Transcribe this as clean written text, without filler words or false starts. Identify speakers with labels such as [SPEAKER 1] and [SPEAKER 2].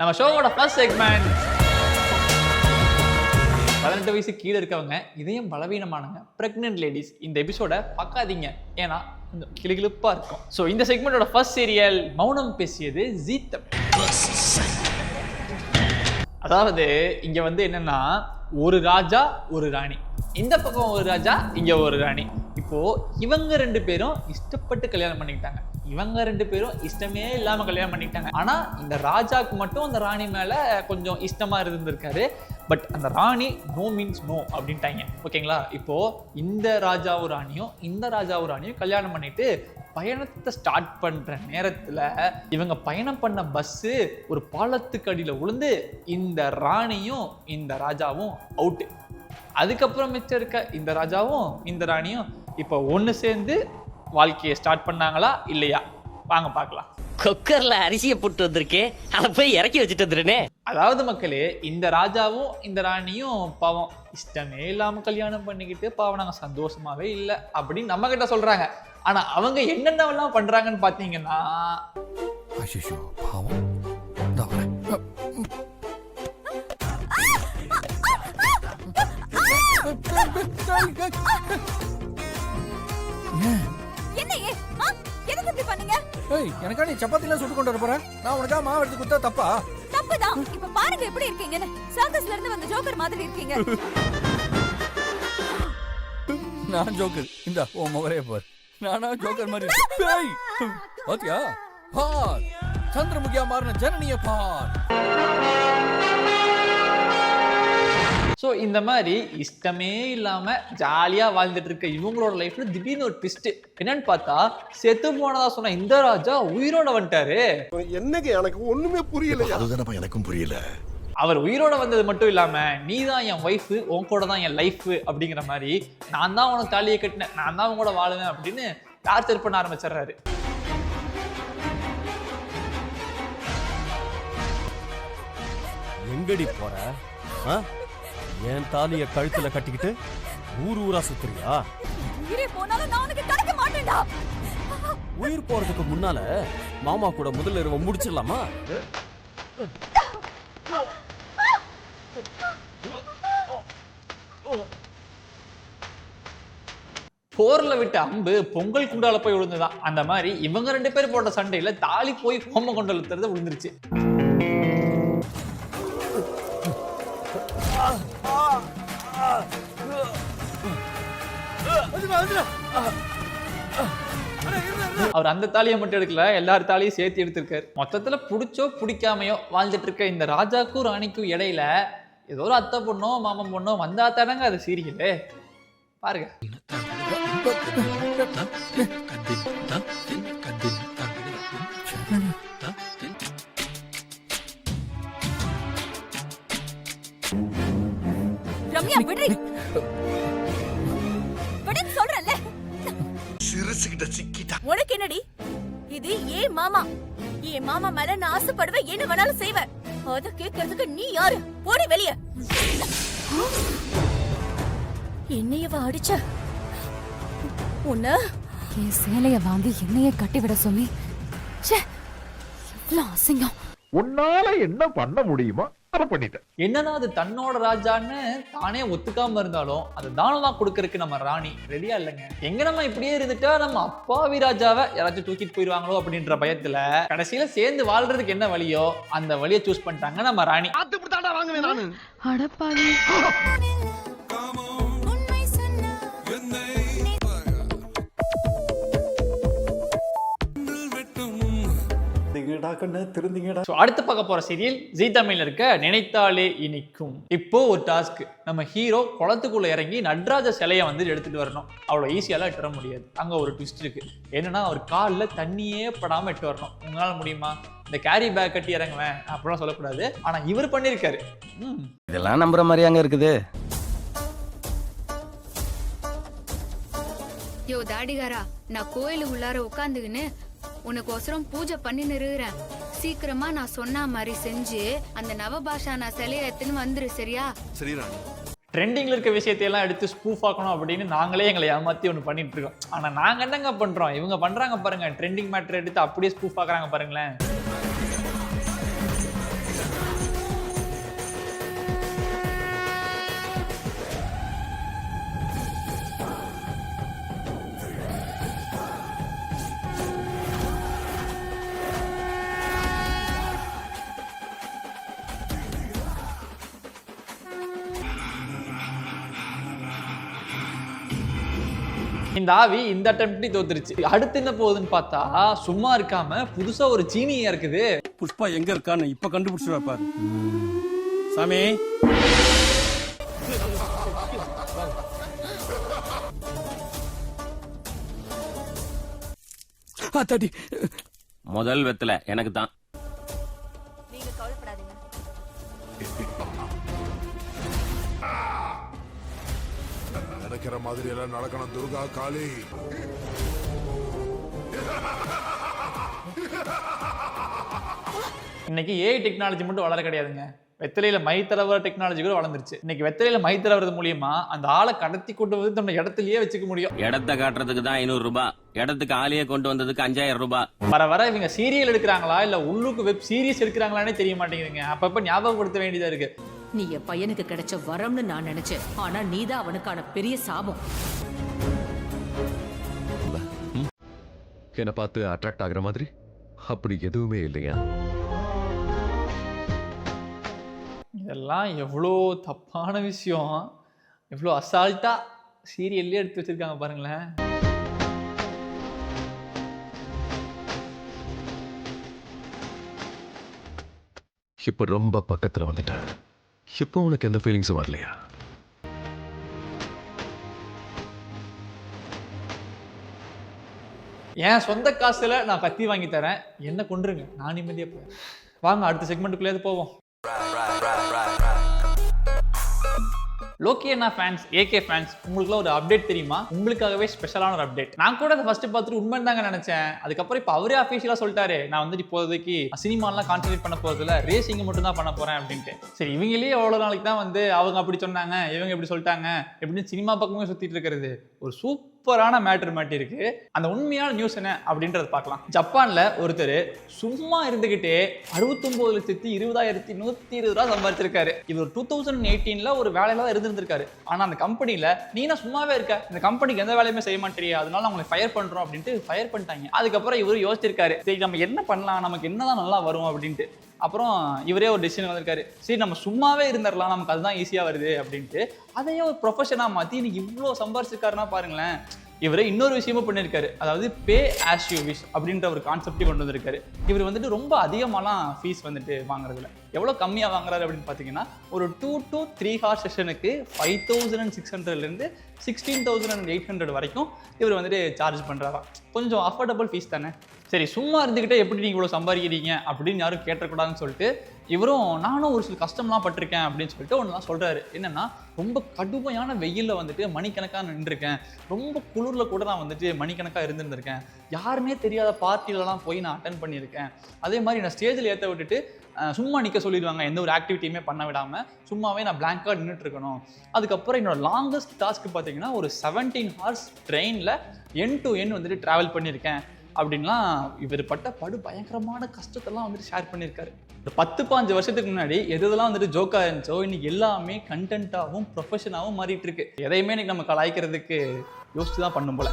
[SPEAKER 1] நம்ம ஷோவோட first segment 18 வயசு கீழே இருக்கவங்க இதயம் பலவீனமானவங்க பிரெக்னென்ட் லேடிஸ் இந்த எபிசோட பார்க்காதீங்க, ஏன்னா கொஞ்சம் கிளுகிளுப்பா இருக்கும். ஸோ இந்த செக்மெண்டோட ஃபர்ஸ்ட் சீரியல் மௌனம் பேசியது ஜீ தமிழ். அதாவது இங்க வந்து என்னன்னா, ஒரு ராஜா ஒரு ராணி, இந்த பக்கம் ஒரு ராஜா இங்க ஒரு ராணி. இப்போ இவங்க 2 பேரும் இஷ்டப்பட்டு கல்யாணம் பண்ணிக்கிட்டாங்க, இவங்க 2 பேரும் இஷ்டமே இல்லாம கல்யாணம் பண்ணிக்கிட்டாங்க. ஆனா இந்த ராஜாக்கு மட்டும் அந்த ராணி மேல கொஞ்சம் இஷ்டமா இருந்திருக்காரு. பட் அந்த ராணி நோ மீன்ஸ் நோ அப்படின்ட்டாங்க. ஓகேங்களா? இப்போ இந்த ராஜாவும் ராணியும் இந்த ராஜாவும் ராணியும் கல்யாணம் பண்ணிட்டு பயணத்தை ஸ்டார்ட் பண்ற நேரத்துல இவங்க பயணம் பண்ண பஸ்ஸு ஒரு பாலத்துக்கு அடியில விழுந்து இந்த ராணியும் இந்த ராஜாவும் அவுட்டு. அதுக்கப்புறம் மிச்சம் இருக்க இந்த ராஜாவும் இந்த ராணியும் இப்போ ஒன்று சேர்ந்து வாழ்க்கையை ஸ்டார்ட் பண்ணாங்களா இல்லையா? வாங்க பார்க்கலாம்.
[SPEAKER 2] குக்கர்ல அரிசியை போட்டு வந்திருக்கேன், அதை போய் இறக்கி வச்சுட்டு வந்துருனே.
[SPEAKER 1] அதாவது மக்களே, இந்த ராஜாவும் இந்த ராணியும் பாவம் இஷ்டமே இல்லாம கல்யாணம் பண்ணிக்கிட்டு பாவம் நாங்க சந்தோஷமாவே இல்லை அப்படின்னு நம்ம கிட்ட சொல்றாங்க. ஆனா அவங்க என்னென்னலாம் பண்றாங்கன்னு பாத்தீங்கன்னா,
[SPEAKER 3] பாவம்
[SPEAKER 4] எனக்கா நீ சப்பாத்திலாம் சுட்டு கொண்டு வர போற? நான் உனக்கா மாவு எடுத்து கொடுத்தா தப்பா?
[SPEAKER 5] தப்புதான். இப்ப பாருங்க எப்படி இருக்கீங்கன்னு. சர்க்கஸ்ல இருந்து வந்த ஜோக்கர் மாதிரி இருக்கீங்க.
[SPEAKER 4] நான் ஜோக்கர்? இந்த உன் முகரே பார், நானா ஜோக்கர் மாதிரி? பேய் பாத்தியா? பார், சந்திரமுகியா மாறின ஜனனிய பார்.
[SPEAKER 1] ஸோ இந்த மாதிரி இஷ்டமே இல்லாம ஜாலியா வாழ்ந்துட்டு இருக்க இவங்களோட லைஃப்ல திடீர்னு ஒரு ட்விஸ்ட். என்னன்னு பார்த்தா, செத்து போனதா சொன்ன இந்த ராஜா உயிரோட வந்துட்டாரு.
[SPEAKER 6] என்னங்க எனக்கு ஒண்ணுமே புரியல.
[SPEAKER 3] அதுதானப்பா எனக்கும் புரியல.
[SPEAKER 1] அவர் உயிரோட வந்தது மட்டும் இல்லாம, நீ தான் என் ஒய்ஃபு, உன் கூட தான் என் லைஃப் அப்படிங்கிற மாதிரி, நான் தான் உனக்கு தாலியை கட்டினேன், நான் தான் உன் கூட வாழுவேன் அப்படின்னு டார்ச்சர் பண்ண ஆரம்பிச்சிடுறாரு.
[SPEAKER 7] எங்கடி போற? என் தாலிய கழுத்துல கட்டிக்கிட்டு ஊர் ஊரா சுத்துறியா?
[SPEAKER 5] உயிரே போனாலும் நான் உனக்கு கிடைக்க மாட்டேன்டா.
[SPEAKER 7] உயிர் போறதுக்கு முன்னால மாமா கூட முதல்ல இரவு முடிச்சிடலாமா?
[SPEAKER 1] போர்ல விட்ட அம்பு பொங்கல் குண்டால போய் விழுந்துதான். அந்த மாதிரி இவங்க 2 பேர் போட்ட சண்டையில தாலி போய் ஹோம கொண்டல விழுந்துருச்சு. அவர் அந்த தாலியை மட்டும் எடுக்கல, எல்லார் தாலியும் சேர்த்து எடுத்திருக்காரு. மொத்தத்துல புடிச்சோ பிடிக்காமையோ வாழ்ந்துட்டு இருக்க இந்த ராஜாக்கும் ராணிக்கும் இடையில ஏதோ ஒரு அத்தை பொண்ணோ மாமன் பொண்ணோ வந்தா தானங்க அது சீரியலே. பாருங்க.
[SPEAKER 5] ரம்யா விடு. விடுன்னு சொல்றேன்ல.
[SPEAKER 3] சிறுசுகிட்ட சிக்கிட்டா.
[SPEAKER 5] உனக்கு என்னடி? இது ஏன் மாமா. என் மாமா மேல நான் ஆசைப்படுவேன், என்ன வேணாலும் செய்வேன். அத கேட்கறதுக்கு நீ யாரு? போடி வெளிய. என்னையவ அடிச்ச உன்ன
[SPEAKER 8] என் சேலைய வாங்கி என்னைய கட்டிவிட சொல்லி எவ்வளவு அசிங்கம்.
[SPEAKER 6] உன்னால என்ன பண்ண முடியுமோ அதை பண்ணிட்டேன்.
[SPEAKER 1] என்னன்னா அது தன்னோட ராஜான்னு தானே ஒத்துக்காம இருந்தாலும் அது தானமா கொடுக்கறதுக்கு நம்ம ராணி ரெடியா இல்லைங்க. எங்க நம்ம இப்படியே இருந்துட்டா நம்ம அப்பாவி ராஜாவை யாராச்சும் தூக்கிட்டு போயிருவாங்களோ அப்படின்ற பயத்துல கடைசியில சேர்ந்து வாழ்றதுக்கு என்ன வழியோ அந்த வழியை சூஸ் பண்ணிட்டாங்க நம்ம ராணி.
[SPEAKER 8] அடப்பாவி.
[SPEAKER 1] அடுத்து பார்க்க போற சீரியல் ஜீ தமிழ்ல இருக்க நினைத்தாலே இனிக்கும். இப்போ ஒரு டாஸ்க், நம்ம ஹீரோ குளத்துக்குள்ள இறங்கி நடராஜ சிலையை வந்து எடுத்துட்டு வரணும். அவ்வளவு ஈஸியாலாம் எட்டு வர முடியாது. அங்க ஒரு ட்விஸ்ட் இருக்கு. என்னன்னா, அவர் காலில் தண்ணியே படாம எட்டு வரணும். உங்களால முடியுமா? இந்த கேரி பேக் கட்டி இறங்குவேன் அப்படிலாம் சொல்லக்கூடாது. ஆனா இவர் பண்ணிருக்காரு.
[SPEAKER 7] இதெல்லாம் நம்புற மாதிரி அங்க இருக்குது.
[SPEAKER 9] யோ தாடிகாரா, நான் கோயிலுக்கு உள்ளார உட்காந்துக்கின்னு உனக்கு ஒசரம் பூஜை பண்ணி நிறுகிறேன். சீக்கிரமா நான் சொன்ன மாதிரி செஞ்சு அந்த நவபாஷா நான் சிலையை எடுத்துன்னு வந்துரு, சரியா?
[SPEAKER 3] சரி ராணி.
[SPEAKER 1] ட்ரெண்டிங்ல இருக்க விஷயத்தையெல்லாம் எடுத்து ஸ்பூஃப் ஆக்கணும் அப்படின்னு நாங்களே எங்களை ஏமாத்தி ஒன்று பண்ணிட்டு இருக்கோம். ஆனா நாங்க என்னங்க பண்றோம், இவங்க பண்றாங்க பாருங்க. ட்ரெண்டிங் மேட்டர் எடுத்து அப்படியே ஸ்பூஃப் ஆக்குறாங்க பாருங்களேன். இந்த ஆவி இந்த அட்டெம்ப்ட் தோத்துருச்சு. அடுத்து என்ன போகுதுன்னு பார்த்தா சும்மா இருக்காம புதுசா ஒரு சீனியா இருக்குது.
[SPEAKER 7] புஷ்பா எங்க இருக்கான்னு இப்ப கண்டுபிடிச்சு பாரு. சாமி
[SPEAKER 4] தடி
[SPEAKER 2] முதல் வெத்தல எனக்கு தான்.
[SPEAKER 5] நீங்க கவலைப்படாதீங்க.
[SPEAKER 3] நினைக்கிற மாதிரி எல்லாம் நடக்கணும் துர்கா காளி.
[SPEAKER 1] இன்னைக்கு ஏஐ டெக்னாலஜி மட்டும் வளர கிடையாதுங்க, வெத்தலையில மை தடவர டெக்னாலஜி கூட வளர்ந்துருச்சு. இன்னைக்கு வெத்தலையில மை தடவுறது மூலியமா அந்த ஆளை கடத்தி கொண்டு வந்து நம்ம இடத்துலயே வச்சுக்க முடியும்.
[SPEAKER 2] இடத்த காட்டுறதுக்கு தான் 500 ரூபாய், இடத்துக்கு ஆளையே கொண்டு வந்ததுக்கு 5000 ரூபாய்.
[SPEAKER 1] வர வர இவங்க சீரியல் எடுக்கிறாங்களா இல்ல உள்ளுக்கு வெப் சீரிஸ் எடுக்கிறாங்களானே தெரிய மாட்டேங்குதுங்க. அப்பப்ப ஞாபகப்படுத்த வேண்டியதா இருக்கு.
[SPEAKER 10] நீ என் பையனுக்கு கிடைச்ச வரம்னு நான் நினைச்சேன், ஆனா நீதான் அவனுக்கான பெரிய சாபம்.
[SPEAKER 6] என்ன பார்த்து அட்ராக்ட் ஆகுற மாதிரி அப்படி எதுவுமே இல்லையா?
[SPEAKER 1] இதெல்லாம் எவ்வளோ தப்பான விஷயம், எவ்வளோ அசால்ட்டா சீரியல்லே எடுத்து வச்சிருக்காங்க பாருங்களேன்.
[SPEAKER 6] இப்ப ரொம்ப பக்கத்துல வந்துட்டேன். இப்போ உனக்கு எந்த ஃபீலிங்ஸும் வரலையா?
[SPEAKER 1] என் சொந்த காசுல நான் கத்தி வாங்கி தரேன், என்ன கொண்டுருங்க, நான் நிம்மதியா போறேன். வாங்க அடுத்த செக்மெண்ட்டுக்குள்ளே போவோம். லோக்கி அண்ணா ஃபேன்ஸ், ஏகே ஃபேன்ஸ், உங்களுக்குலாம் ஒரு அப்டேட் தெரியுமா? உங்களுக்காகவே ஸ்பெஷலான ஒரு அப்டேட். நான் கூட அதை ஃபர்ஸ்ட் பார்த்துட்டு உண்மைன்னு தாங்க நினைச்சேன். அதுக்கப்புறம் இப்போ அவரே அஃபீஷியலா சொல்லிட்டாரு, நான் வந்துட்டு இப்போதைக்கு சினிமாலாம் கான்சென்ட்ரேட் பண்ண போறதில்ல, ரேசிங் மட்டும் தான் பண்ண போறேன் அப்படின்ட்டு. சரி, இவங்களே எவ்வளோ நாளைக்கு தான் வந்து அவங்க அப்படி சொன்னாங்க, இவங்க இப்படி சொல்லிட்டாங்க எப்படின்னு சினிமா பக்கமே சுத்திட்டு இருக்கிறது. ஒரு சூப்பரான மேட்டர் மாட்டி இருக்கு. அந்த உண்மையான நியூஸ் என்ன அப்படின்றத பார்க்கலாம். ஜப்பான்ல ஒருத்தர் சும்மா இருந்துகிட்டே 69,20,120 ரூபா சம்பாதிச்சிருக்காரு. இவர் 2018ல ஒரு வேலையில தான் இருந்திருக்காரு. ஆனா அந்த கம்பெனில நீ என்ன சும்மாவே இருக்க, இந்த கம்பெனிக்கு எந்த வேலையுமே செய்ய மாட்டேறியா, அதனால அவங்களை ஃபயர் பண்றோம் அப்படின்ட்டு ஃபயர் பண்ணிட்டாங்க. அதுக்கப்புறம் இவர் யோசிச்சிருக்காரு, சரி நம்ம என்ன பண்ணலாம், நமக்கு என்னதான் நல்லா வரும் அப்படின்ட்டு. அப்புறம் இவரே ஒரு டெசிஷன் வந்திருக்காரு, சரி நம்ம சும்மாவே இருந்துடலாம், நமக்கு அதுதான் ஈஸியாக வருது அப்படின்ட்டு. அதையே ஒரு ப்ரொஃபஷனாக மாற்றி இன்னைக்கு இவ்வளோ சம்பாரிச்சிருக்காருன்னா பாருங்களேன். இவரே இன்னொரு விஷயமும் பண்ணியிருக்காரு, அதாவது பே ஆஸ் யூ விஷ் அப்படின்ற ஒரு கான்செப்டே கொண்டு வந்திருக்காரு. இவர் வந்துட்டு ரொம்ப அதிகமாலாம் ஃபீஸ் வந்துட்டு வாங்குறதுல, எவ்வளோ கம்மியாக வாங்குறாரு அப்படின்னு பார்த்தீங்கன்னா, ஒரு 2 to 3 ஹார்ஸ் செஷனுக்கு 5,600லேருந்து 16,800 வரைக்கும் இவர் வந்துட்டு சார்ஜ் பண்ணுறாராம். கொஞ்சம் அஃபோர்டபுள் ஃபீஸ் தானே. சரி, சும்மா இருந்துக்கிட்டே எப்படி நீங்கள் இவ்வளோ சம்பாதிக்கிறீங்க அப்படின்னு யாரும் கேட்டக்கூடாதுன்னு சொல்லிட்டு இவரும் நானும் ஒரு சில கஷ்டம்லாம் பட்டிருக்கேன் அப்படின்னு சொல்லிட்டு ஒன்றுலாம் சொல்கிறாரு. என்னென்னா, ரொம்ப கடுமையான வெயிலில் வந்துட்டு மணிக்கணக்காக நின்றுருக்கேன், ரொம்ப குளிரில் கூட நான் வந்துட்டு மணிக்கணக்காக இருந்திருந்திருக்கேன், யாருமே தெரியாத பார்ட்டிலலாம் போய் நான் அட்டன் பண்ணியிருக்கேன். அதே மாதிரி நான் ஸ்டேஜில் ஏற்ற விட்டுட்டு சும்மா நிற்க சொல்லிடுவாங்க, எந்த ஒரு ஆக்டிவிட்டியுமே பண்ண விடாமல் சும்மாவே நான் பிளாங்காக நின்றுட்டு இருக்கணும். அதுக்கப்புறம் என்னோட லாங்கஸ்ட் டாஸ்க் பார்த்தீங்கன்னா ஒரு 17 ஹார்ஸ் ட்ரெயினில் எண்ட் டு எண்ட் வந்துட்டு ட்ராவல் பண்ணியிருக்கேன் அப்படின்லாம் இவர் பட்ட படு பயங்கரமான கஷ்டத்தெல்லாம் வந்துட்டு ஷேர் பண்ணியிருக்காரு. ஒரு 10-15 வருஷத்துக்கு முன்னாடி எதெல்லாம் வந்துட்டு ஜோக்காக இருந்துச்சோ இன்னைக்கு எல்லாமே கண்டென்ட்டாகவும் ப்ரொஃபஷனாகவும் மாறிட்டு இருக்கு. எதையுமே இன்னைக்கு நம்ம கலாய்க்கிறதுக்கு யோசிச்சு தான் பண்ணும் போல.